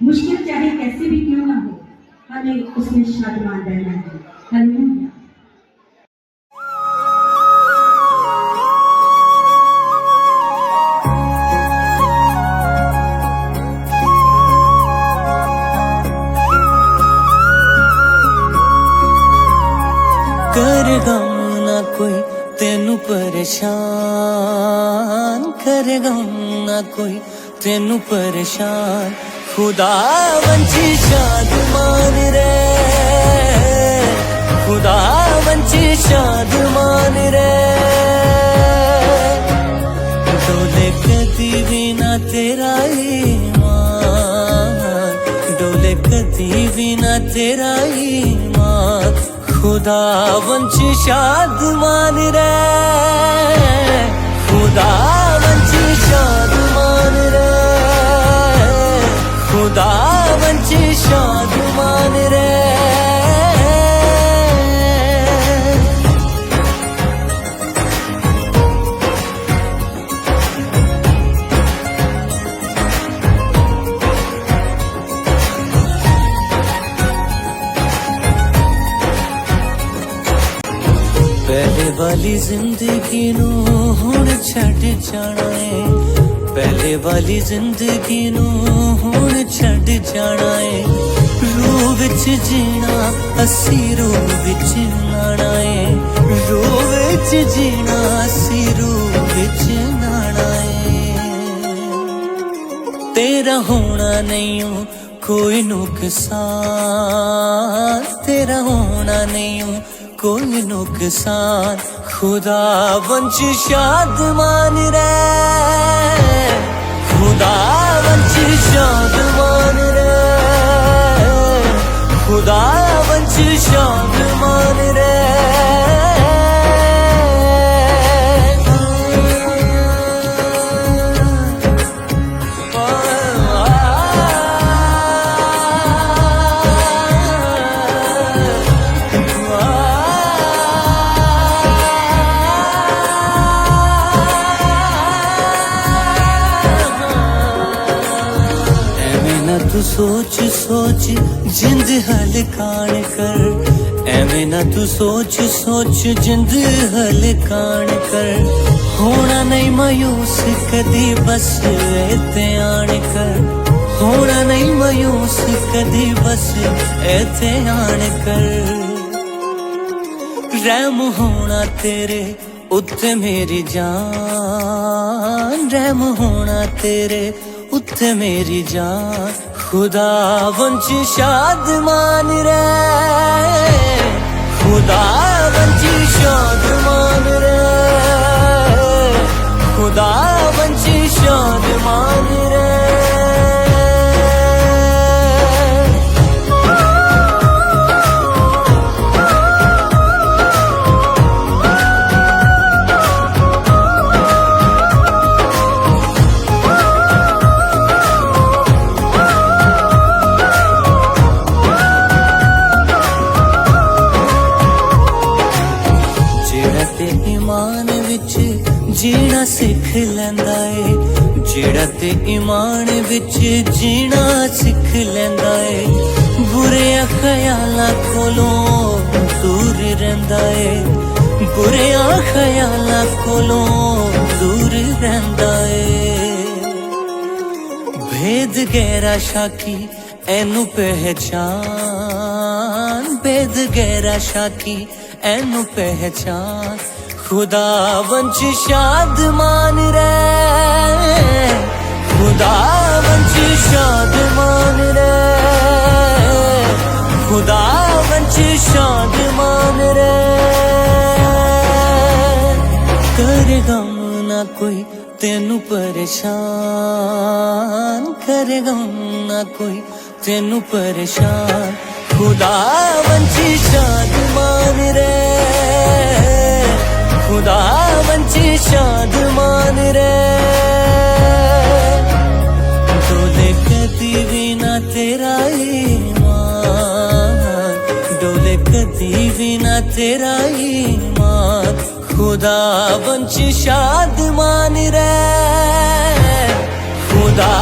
मुश्किल चाहे कैसी भी क्यों ना हो, हमें उसमें शादमान रहना है। हालेलुया। कर गम ना कोई तेनू परेशान, कर गम ना कोई तेनू परेशान, खुदा वंची शाद मान रे, खुदा वंची शाद मान रे। डोले कदी भी ना तेरा ईमान, डोले कदी भी ना तेरा ईमान, खुदा वंची शाद मान रे, खुदा वंची शाद मान रे, खुदा वंची शाद मान रे। पहले वाली जिंदगी नू हुण छड़ जाना है, पहले वाली जिंदगी नू हुण छड़ जाना है। रूह विच जीना असी रूह विच नाना है, रूह विच जीना असी रूह विच नाना है। तेरा होना नहीं हो कोई नुकसान, तेरा होना नहीं हो कोई नुकसान, खुदा वंची शाद मान रे, खुदा वंची शाद मान रे, खुदा वंची शाद मान रे। तू सोच सोच जिंद हलकान कर, एवें ना तू सोच सोच जिंद हलकान कर। होना नहीं मायूस कदी बस ऐते आन कर, होना नहीं मायूस कदी बस ऐते आन कर। रहम होना तेरे उत्ते मेरी जान, रहम होना तेरे उत्ते मेरी जान, खुदा वंची शाद मान रे, खुदा वंची शाद मान रे, खुदा वंची शाद मान रे। ईमान विच जीना सिख लैंदा है, जेड़ा ते ईमान विच जीना सिख लैंदा है। बुरे ख्यालां कोलों दूर रहिंदा है, बुरे ख्यालां कोलों दूर रहिंदा है। भेद गहरा शाकी एनू पहचान, भेद गहरा शाकी एनू पहचान, खुदा वंची शाद मान रे, खुदा वंची शाद मान रे, खुदा वंची शाद मान रे। कर गम ना कोई तेनू परेशान, कर गम ना कोई तेनू परेशान, खुदा वंची शाद मान रे, खुदा वंची शाद मान रे। डोले कदी भी ना तेरा ईमान, डोले कदी भी ना तेरा ईमान, खुदा वंची शाद मान रे, खुदा